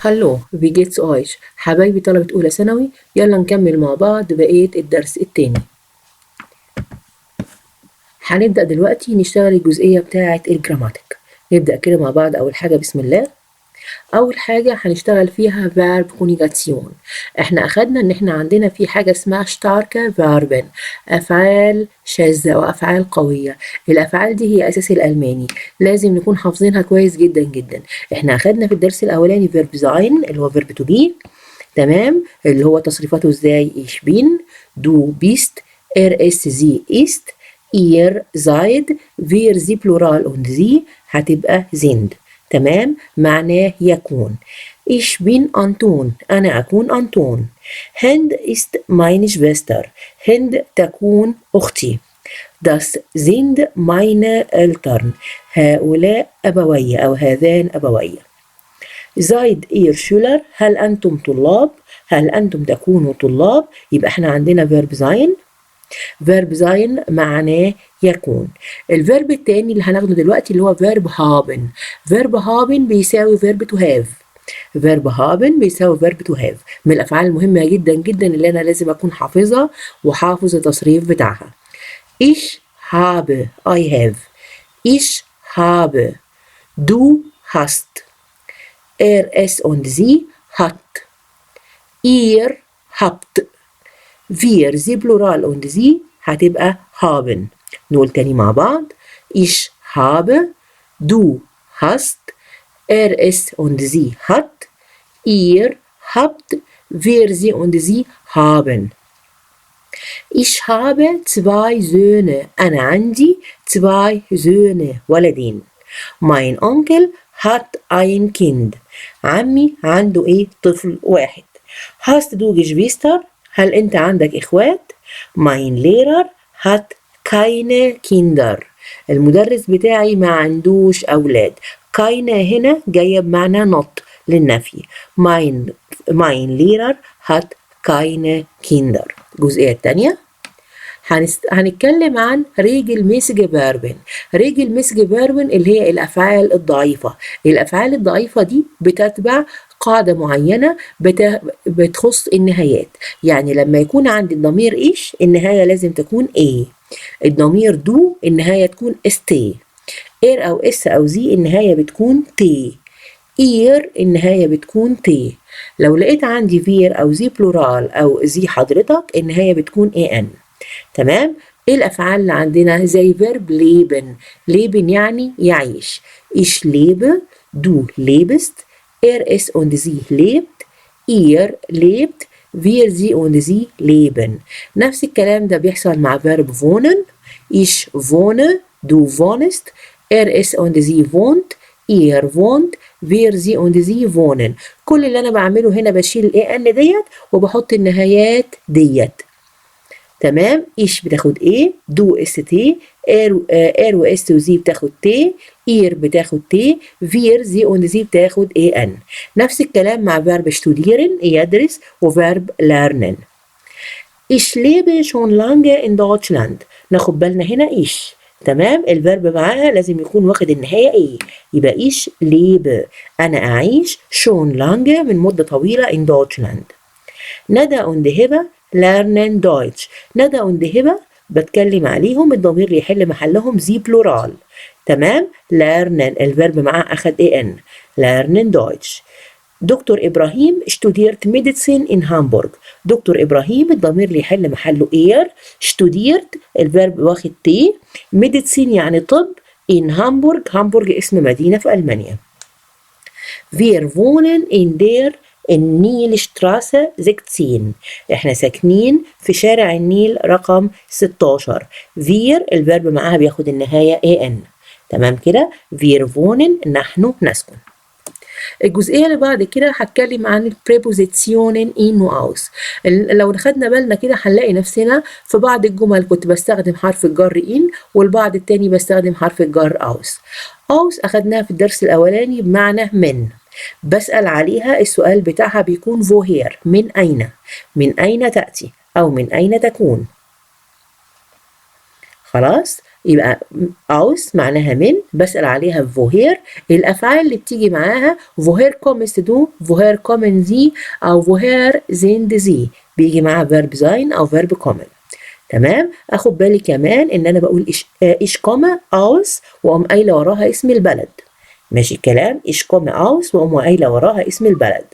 هلو wie geht's euch حبايبي طلبة أولى ثانوي، يلا نكمل مع بعض بقية الدرس التاني. هنبدأ دلوقتي نشتغل الجزئية بتاعة الجراماتيك. نبدأ كده مع بعض. أول حاجة بسم الله. أول حاجة هنشتغل فيها verb conjugation. احنا أخدنا إن احنا عندنا في حاجة اسمها starke Verben، أفعال شاذة وأفعال قوية. الأفعال دي هي أساس الألماني، لازم نكون حافظينها كويس جدا جدا. احنا أخدنا في الدرس الأولاني verb sein اللي هو verb to be، تمام، اللي هو تصريفاته ازاي. ich bin، du bist، ist sie ist، ihr seid، wir sie plural und sie هتبقى sind. تمام، معناه يكون. ich bin Anton، أنا أكون أنطون. هند ist meine Schwester، هند تكون أختي. das sind meine Eltern، هؤلاء أبوي أو هذان أبوي. seid ihr Schüler، هل أنتم طلاب، هل أنتم تكونوا طلاب. يبقى احنا عندنا verb sein. verb sein معناه يكون. الفيرب التاني اللي هناخده دلوقتي اللي هو verb haben. verb haben بيساوي verb to have. verb haben بيساوي verb to have، من الأفعال المهمة جدا جدا اللي أنا لازم أكون حافظها وحافظ التصريف بتاعها. ich habe، I have، ich habe، du hast، es und sie hat، ihr habt، wir sie plural und sie هتبقى haben. نقول تاني مع بعض. ich habe، du hast، es und sie hat، ihr habt، wir sie und sie haben. ich habe zwei Söhne، أنا عندي zwei Söhne ولدين. mein Onkel hat ein Kind، عمي عنده ايه؟ طفل واحد. hast du Geschwister، هل انت عندك اخوات؟ mein Lehrer hat keine Kinder، المدرس بتاعي ما عندوش اولاد. keine هنا جايه بمعنى not للنفي. mein Lehrer hat keine Kinder. الجزئيه الثانيه هنتكلم عن regelmäßige Verben. regelmäßige Verben اللي هي الأفعال الضعيفة. الأفعال الضعيفة دي بتتبع قاعدة معينة بتخص النهايات. يعني لما يكون عندي الضمير إيش النهاية لازم تكون إيه. الضمير دو النهاية تكون استي. إير أو إس أو زي النهاية بتكون تي. إير النهاية بتكون تي. لو لقيت عندي فير أو زي بلورال أو زي حضرتك النهاية بتكون إيه إن. تمام. ايه الافعال اللي عندنا؟ زي فيرب ليبن. ليبن يعني يعيش. ich lebe، du lebst، ist und sie lebt، ihr lebt، wir sie und sie leben. نفس الكلام ده بيحصل مع فيرب wohnen. ich wohne، du wohnst، ist und sie wohnt، ihr wohnt، wir sie und sie wohnen. كل اللي انا بعمله هنا بشيل الاي ان ديت وبحط النهايات ديت. تمام. إيش بتاخد إيه، دو اس تي، إير وإس وزي بتاخد تي، إير بتاخد تي، فير زي und زي بتاخد إيه إن. نفس الكلام مع فيرب studieren يدرس وفيرب lernen. ich lebe schon lange in Deutschland. ناخد بالنا هنا إيش. تمام. الفيرب معاها لازم يكون واخد النهاية إيه. يبقى إيش lebe، أنا أعيش schon lange من مدة طويلة in Deutschland. ندى und هبة lernen Deutsch. ندى und هبة بتكلم عليهم الضمير اللي يحل محلهم زي بلورال. تمام. lernen الفيرب معاه أخد ان. lernen Deutsch. دكتور إبراهيم studiert Medicine in Hamburg. دكتور إبراهيم الضمير اللي يحل محله إير. studiert الفيرب واخد تي. Medicine يعني طب. in Hamburg، هامبورغ اسم مدينة في ألمانيا. wir wohnen in der النيلشتراسة 16. احنا ساكنين في شارع النيل رقم 16. فير الفيرب معاها بياخد النهاية ان. تمام كده. فير فونن نحن نسكن. الجزئية اللي بعد كده هتكلم عن البريبوزيسيونين ان واوس. لو خدنا بالنا كده هنلاقي نفسنا في بعض الجمل كنت بستخدم حرف الجر ان والبعض التاني بستخدم حرف الجر اوس. اوس اخدناها في الدرس الاولاني بمعنى من. بسأل عليها السؤال بتاعها بيكون woher، من أين، من أين تأتي أو من أين تكون. خلاص. يبقى aus معناها من، بسأل عليها woher. الأفعال اللي بتيجي معاها woher kommst du, woher kommen Sie أو woher sind Sie، بيجي معاها verb sein أو verb kommen. تمام. اخد بالي كمان ان انا بقول إيش كوما aus واقوم قايله وراها اسم البلد. ماشي الكلام، إيش كوما aus واقوم قايله وراها اسم البلد.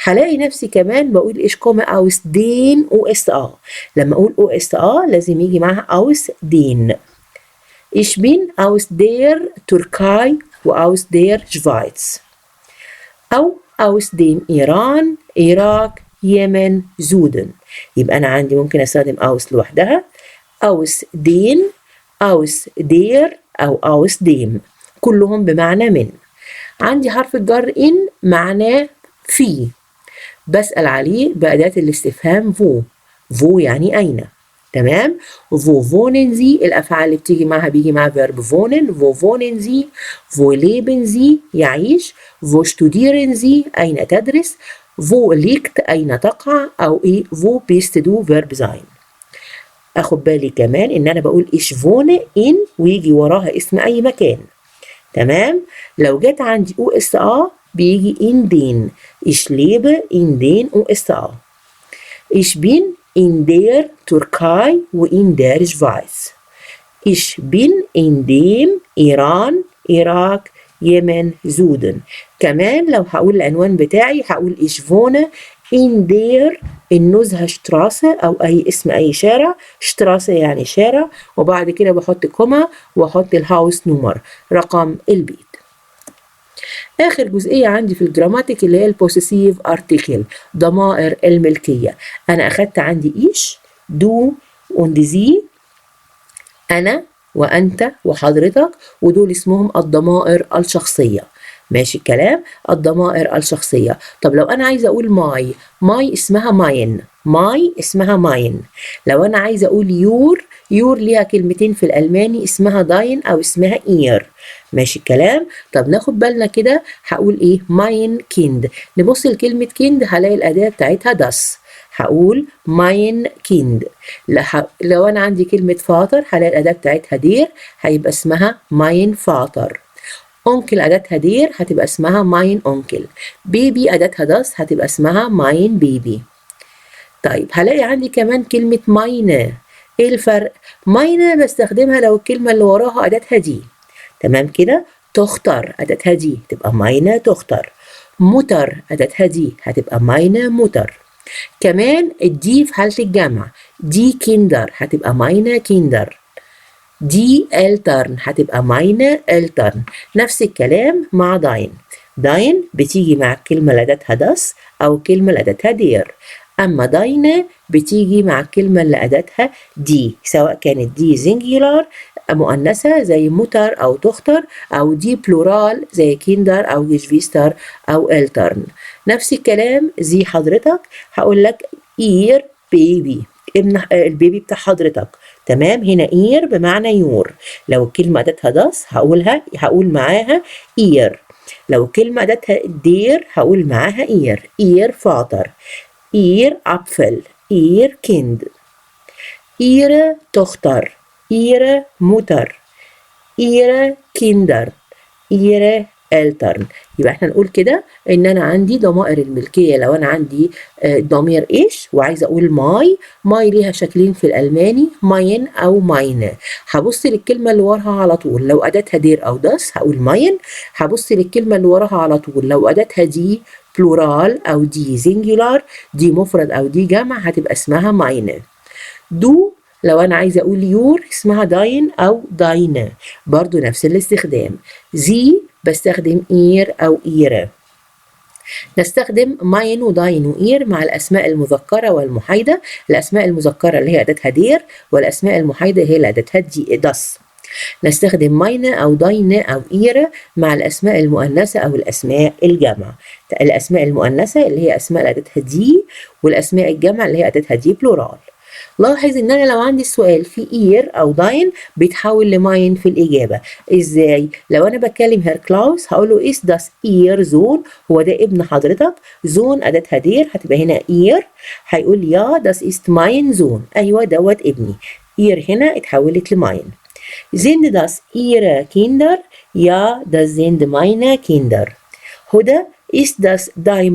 هلاقي نفسي كمان بقول إيش كوما aus den USA. لما اقول USA لازم يجي معاها aus den. Ich bin aus der Türkei وaus der Schweiz. أو aus dem Iran, Irak, يمن، Süden. يبقى أنا عندي ممكن أستخدم aus لوحدها، aus den، aus der أو aus dem، كلهم بمعنى من. عندي حرف الجر إن معناه في، بسأل عليه بأداة الاستفهام wo يعني أين. تمام. wo wohnen Sie، الأفعال اللي بتيجي معاها بيجي معاها verb wohnen، wo wohnen Sie، wo leben Sie يعيش، wo studieren Sie أين تدرس، wo liegt أين تقع، أو إيه wo bist du verb sein. أخد بالي كمان إن أنا بقول ich wohne in ويجي وراها اسم أي مكان. تمام. لو جت عندي USA بيجي in den. ich lebe in den USA. ich bin in der Türkei وin der Schweiz. ich bin in dem Iran, Irak, يمن، Süden. كمان لو هقول العنوان بتاعي هقول ich wohne in der النزهة شتراسة أو أي اسم أي شارع. شتراسة يعني شارع، وبعد كده بحط كوما وأحط الهاوس نمر رقم البيت. آخر جزئية عندي في الجراماتيك اللي هي البوسيسيف ارتيكل، ضمائر الملكية. أنا أخدت عندي إيش، دو und sie، أنا وأنت وحضرتك، ودول اسمهم الضمائر الشخصية. ماشي الكلام، الضمائر الشخصية. طب لو أنا عايزة أقول ماي اسمها ماين، ماي اسمها ماين. لو أنا عايزة أقول يور ليها كلمتين في الألماني اسمها داين أو اسمها إير. ماشي الكلام. طب ناخد بالنا كده، هقول إيه ماين كيند. نبص لكلمة كيند هلاقي الأداة بتاعتها داس، هقول ماين كيند. لو أنا عندي كلمة فاطر هلاقي الأداة بتاعتها دير، هيبقى اسمها ماين فاطر. أونكل أداتها دير هتبقى اسمها ماين أونكل. بيبي أداتها داس هتبقى اسمها ماين بيبي. طيب هلاقي عندي كمان كلمة ماينة. إيه الفرق؟ ماينة بستخدمها لو الكلمة اللي وراها أداتها دي. تمام كده. تختار أداتها دي تبقى ماينة تختار. متر أداتها دي هتبقى ماينة متر. كمان الدي في حالة الجمع، دي كيندر هتبقى ماينة كيندر. دي الترن هتبقى ماينة الترن. نفس الكلام مع داين. داين بتيجي مع الكلمة اللي أداتها داس أو الكلمة اللي أداتها دير. أما داينة بتيجي مع الكلمة اللي أداتها دي، سواء كانت دي زنجيلار مؤنثة زي متر أو تختر، أو دي بلورال زي كيندر أو جيشفيستر أو الترن. نفس الكلام زي حضرتك هقول لك إير بيبي، ابن البيبي بتاع حضرتك. تمام. هنا إير بمعنى يور. لو الكلمة أداتها داس هقول معاها إير. لو الكلمة أداتها دير هقول معاها إير. إير فاطر، إير أبفل، إير كيند. إير تختر، إير متر، إير كيندر، إير الترن. يبقى احنا نقول كده ان انا عندي ضمائر الملكيه. لو انا عندي ضمير ايش وعايزه اقول ماي ليها شكلين في الالماني، ماين او ماينه. هبص للكلمه اللي وراها على طول، لو اداتها دير او داس هقول ماين. هبص للكلمه اللي وراها على طول، لو اداتها دي بلورال او دي زنجولار، دي مفرد او دي جمع، هتبقى اسمها ماينه. دو لو أنا عايزة أقول يور اسمها داين أو داينة، برضو نفس الاستخدام. زي بستخدم إير أو إيرة. نستخدم ماين وداين وإير مع الأسماء المذكرة والمحايدة. الأسماء المذكرة اللي هي أداتها دير، والأسماء المحايدة هي اللي أداتها داس. نستخدم ماينة أو داينة أو إيرة مع الأسماء المؤنثة أو الأسماء الجمع. الأسماء المؤنثة اللي هي أسماء اللي أداتها دي، والأسماء الجمع اللي هي أداتها دي بلورال. لاحظ ان انا لو عندي السؤال في اير او داين بيتحول لماين في الاجابه. ازاي؟ لو انا بتكلم هير كلاوس هقول له اس داس اير زون، هو ده ابن حضرتك. زون اداتها دير هتبقى هنا اير، هيقول يا داس است ماين زون، ايوه دوت ابني. اير هنا اتحولت لماين. Sind das Ihre Kinder? Ja, das sind meine Kinder. هدى, ist das dein